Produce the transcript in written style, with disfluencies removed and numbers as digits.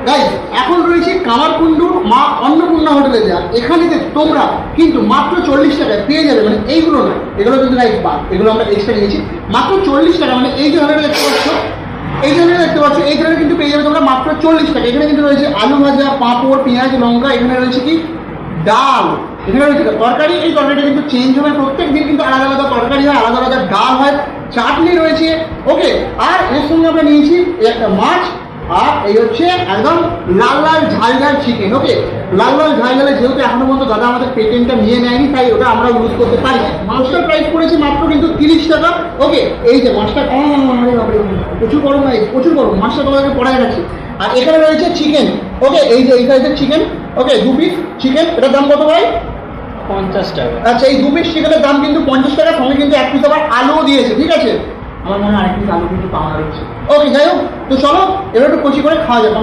Guys এখন রয়েছে কামারকুণ্ডু মা অন্নপূর্ণা হোটেলে যা এখানে তোমরা কিন্তু মাত্র 40 টাকায় পেয়ে যাবে, মানে এইগুলো না, এগুলো কিন্তু গাইস বাদ, এগুলো আমরা এক্সট্রা নিয়েছি মাত্র 40 টাকা। মানে এই যে হোটেলটা দেখতে পাচ্ছ, এই ধরনের দেখতে পাচ্ছ, এই ধরনের কিন্তু পেয়ে যাবে তোমরা মাত্র 40 টাকা। এখানে কিন্তু রয়েছে আলু ভাজা, পাঁপড়, পেঁয়াজ, লঙ্কা, এখানে রয়েছে কি ডাল, এখানে রয়েছে তরকারি। এই তরকারিটা কিন্তু চেঞ্জ হবে, প্রত্যেক দিন কিন্তু আলাদা আলাদা তরকারি হয়, আলাদা আলাদা ডাল হয়, চাটনি রয়েছে, ওকে। আর এর সঙ্গে আমরা নিয়েছি একটা মাছ, আর এই হচ্ছে একদম লাল লাল ঝাল ঝাল চিকেন, ওকে। লাল লাল ঝাল ঝালে যেহেতু এখনো পর্যন্ত দাদা আমাদের পেটেন্টটা নিয়ে নেয়নি, তাই ওটা আমরা ইউজ করতে পারি। মাছটার প্রাইস পড়েছে মাত্র কিন্তু 30 টাকা, ওকে। এই যে মাছটা প্রচুর গরম, নাই প্রচুর গরম, মাছটা তোমাদেরকে পড়ায় রাখছি। আর এখানে রয়েছে চিকেন, ওকে, এই যে এইটা হচ্ছে চিকেন, ওকে, 2 পিস চিকেন। এটার দাম কত ভাই? 50 টাকা। আচ্ছা, এই 2 পিস চিকেনের দাম কিন্তু 50 টাকা, সঙ্গে কিন্তু 1 পিস আবার আলুও দিয়েছে, ঠিক আছে। আমার মনে হয় আরেক পিস আলু কিন্তু পাওয়া যাচ্ছে, ওকে। যাই হোক, তো চলো এবার একটু কচি করে খাওয়া যাবে।